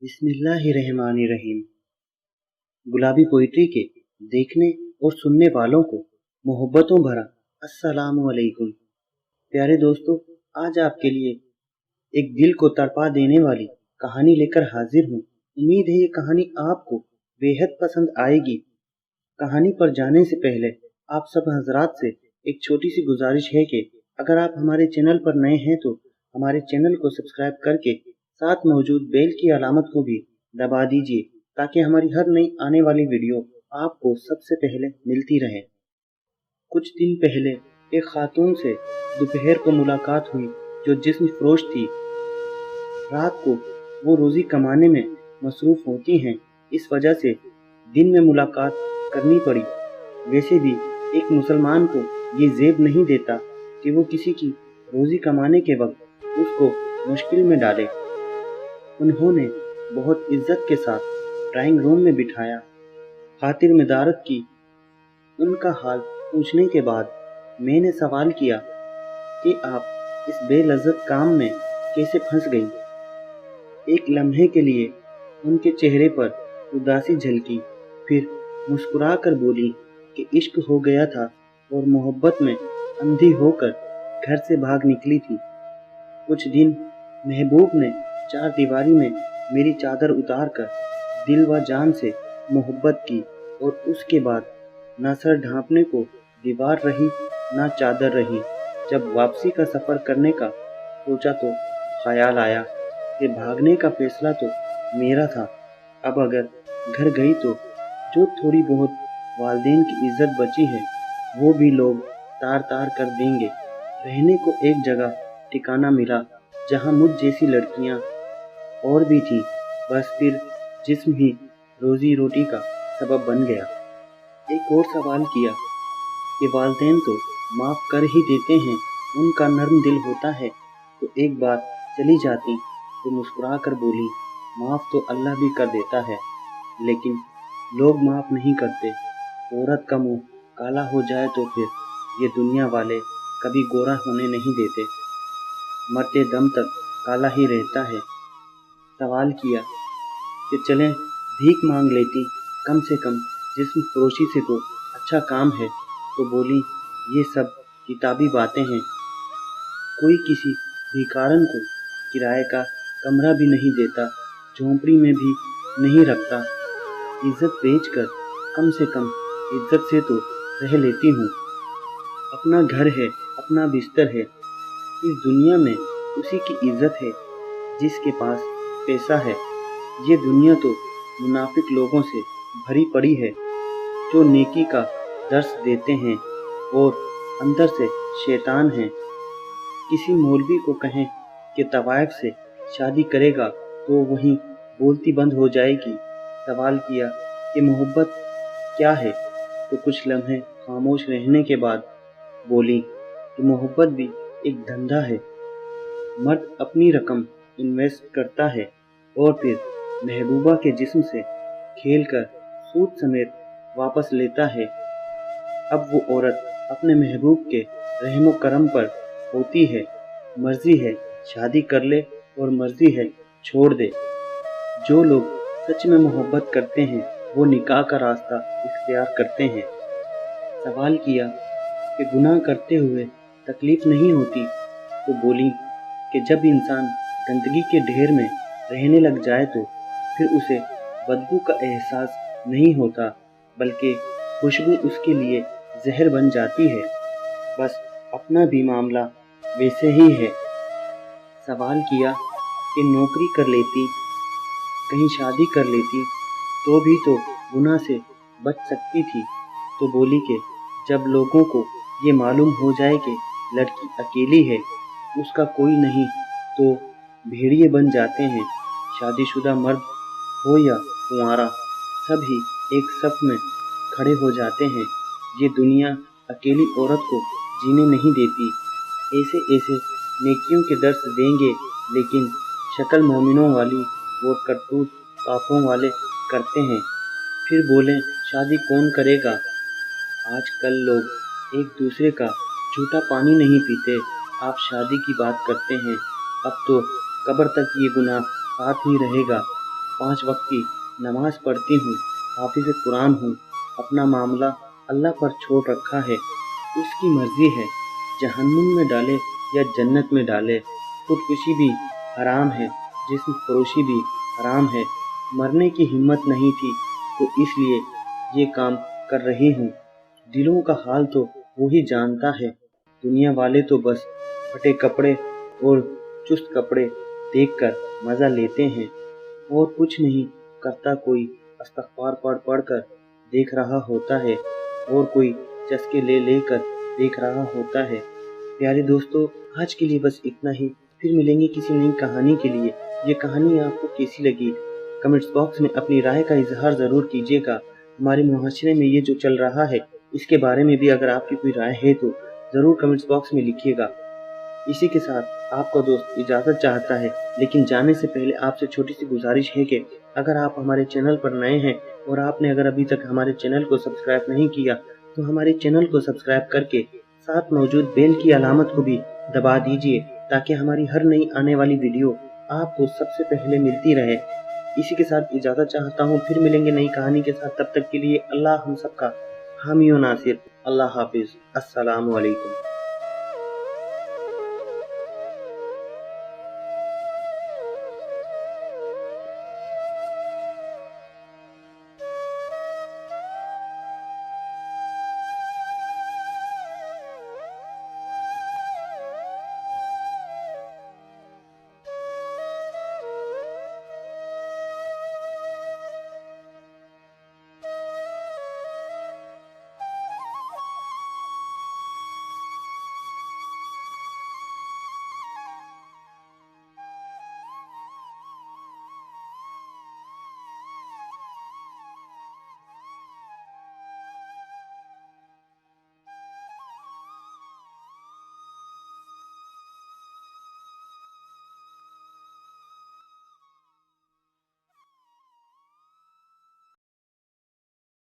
बिस्मिल्लाहिर्रहमानिर्रहीम। गुलाबी पोइट्री के देखने और सुनने वालों को मोहब्बतों भरा अस्सलामु अलैकुम। प्यारे दोस्तों, आज आपके लिए एक दिल को तड़पा देने वाली कहानी लेकर हाजिर हूँ। उम्मीद है ये कहानी आपको बेहद पसंद आएगी। कहानी पर जाने से पहले आप सब हजरात से एक छोटी सी गुजारिश है कि अगर आप हमारे चैनल पर नए हैं तो हमारे चैनल को सब्सक्राइब करके साथ मौजूद बेल की अलामत को भी दबा दीजिए ताकि हमारी हर नई आने वाली वीडियो आपको सबसे पहले मिलती रहे। कुछ दिन पहले एक खातून से दोपहर को मुलाकात हुई जो जिस्म फरोश थी। रात को वो रोजी कमाने में मसरूफ होती हैं, इस वजह से दिन में मुलाकात करनी पड़ी। वैसे भी एक मुसलमान को ये ज़ेब नहीं देता कि वो किसी की रोजी कमाने के वक्त उसको मुश्किल में डाले। उन्होंने बहुत इज्जत के साथ ड्राइंग रूम में बिठाया, खातिर मदारत की। उनका हाल पूछने के बाद मैंने सवाल किया कि आप इस बेलज़्ज़त काम में कैसे फंस गई। एक लम्हे के लिए उनके चेहरे पर उदासी झलकी, फिर मुस्कुरा कर बोली कि इश्क हो गया था और मोहब्बत में अंधी होकर घर से भाग निकली थी। कुछ दिन महबूब ने चार दीवारी में मेरी चादर उतार कर दिल व जान से मोहब्बत की और उसके बाद ना सर ढांपने को दीवार रही ना चादर रही। जब वापसी का सफ़र करने का सोचा तो ख्याल आया कि भागने का फैसला तो मेरा था। अब अगर घर गई तो जो थोड़ी बहुत वालिदैन की इज्जत बची है वो भी लोग तार तार कर देंगे। रहने को एक जगह ठिकाना मिला जहां मुझ जैसी लड़कियां और भी थी। बस फिर जिस्म ही रोजी रोटी का सबब बन गया। एक और सवाल किया कि वालिदैन तो माफ़ कर ही देते हैं, उनका नर्म दिल होता है तो एक बार चली जाती। तो मुस्कुरा कर बोली, माफ़ तो अल्लाह भी कर देता है लेकिन लोग माफ़ नहीं करते। औरत का मुंह काला हो जाए तो फिर ये दुनिया वाले कभी गोरा होने नहीं देते, मरते दम तक काला ही रहता है। सवाल किया कि चलें भीख मांग लेती, कम से कम जिस्म फरोशी से तो अच्छा काम है। तो बोली, ये सब किताबी बातें हैं। कोई किसी भिखारन को किराए का कमरा भी नहीं देता, झोंपड़ी में भी नहीं रखता। इज्जत बेचकर कम से कम इज्जत से तो रह लेती हूँ। अपना घर है, अपना बिस्तर है, इस दुनिया में उसी की इज्जत है जिसके पास पैसा है। ये दुनिया तो मुनाफिक लोगों से भरी पड़ी है जो नेकी का दर्स देते हैं और अंदर से शैतान हैं। किसी मौलवी को कहें कि तवाइफ से शादी करेगा तो वहीं बोलती बंद हो जाएगी। सवाल किया कि मोहब्बत क्या है तो कुछ लम्हे खामोश रहने के बाद बोली कि मोहब्बत भी एक धंधा है। मर्द अपनी रकम इन्वेस्ट करता है और फिर महबूबा के जिस्म से खेलकर सूद समेत वापस लेता है। अब वो औरत अपने महबूब के रहमो करम पर होती है। मर्जी है शादी कर ले और मर्जी है छोड़ दे। जो लोग सच में मोहब्बत करते हैं वो निकाह का रास्ता इख्तियार करते हैं। सवाल किया कि गुनाह करते हुए तकलीफ नहीं होती। तो बोली कि जब इंसान गंदगी के ढेर में रहने लग जाए तो फिर उसे बदबू का एहसास नहीं होता, बल्कि खुशबू उसके लिए जहर बन जाती है। बस अपना भी मामला वैसे ही है। सवाल किया कि नौकरी कर लेती, कहीं शादी कर लेती तो भी तो गुनाह से बच सकती थी। तो बोली कि जब लोगों को ये मालूम हो जाए कि लड़की अकेली है, उसका कोई नहीं, तो भेड़िए बन जाते हैं। शादीशुदा मर्द हो या कुंवारा, सभी एक सफ में खड़े हो जाते हैं। ये दुनिया अकेली औरत को जीने नहीं देती। ऐसे ऐसे नेकियों के दर्स देंगे लेकिन शक्ल मोमिनों वाली और करतूत पापों वाले करते हैं। फिर बोलें शादी कौन करेगा। आजकल लोग एक दूसरे का झूठा पानी नहीं पीते, आप शादी की बात करते हैं। अब तो कब्र तक ये गुनाह साथ ही रहेगा। 5 वक्त की नमाज पढ़ती हूँ, हाफिज़ कुरान हूँ। अपना मामला अल्लाह पर छोड़ रखा है, उसकी मर्जी है, जहन्नुम में डाले या जन्नत में डाले। खुदकुशी भी हराम है, जिस्म फरोशी भी हराम है। मरने की हिम्मत नहीं थी तो इसलिए ये काम कर रही हूँ। दिलों का हाल तो वो ही जानता है, दुनिया वाले तो बस फटे कपड़े और चुस्त कपड़े देखकर मज़ा लेते हैं। और कुछ नहीं करता कोई, इस्तग़फ़ार पढ़ पढ़ कर देख रहा होता है, और कोई चस्के ले लेकर देख रहा होता है। प्यारे दोस्तों, आज के लिए बस इतना ही। फिर मिलेंगे किसी नई कहानी के लिए। ये कहानी आपको कैसी लगी, कमेंट्स बॉक्स में अपनी राय का इजहार ज़रूर कीजिएगा। हमारे मुआशरे में ये जो चल रहा है, इसके बारे में भी अगर आपकी कोई राय है तो ज़रूर कमेंट्स बॉक्स में लिखिएगा। इसी के साथ आपका दोस्त इजाज़त चाहता है, लेकिन जाने से पहले आपसे छोटी सी गुजारिश है कि अगर आप हमारे चैनल पर नए हैं और आपने अगर अभी तक हमारे चैनल को सब्सक्राइब नहीं किया तो हमारे चैनल को सब्सक्राइब करके साथ मौजूद बेल की अलामत को भी दबा दीजिए, ताकि हमारी हर नई आने वाली वीडियो आपको सबसे पहले मिलती रहे। इसी के साथ इजाज़त चाहता हूँ, फिर मिलेंगे नई कहानी के साथ। तब तक के लिए अल्लाह हम सबका हामी और नासिर। अल्लाह हाफिज़। अस्सलामु अलैकुम।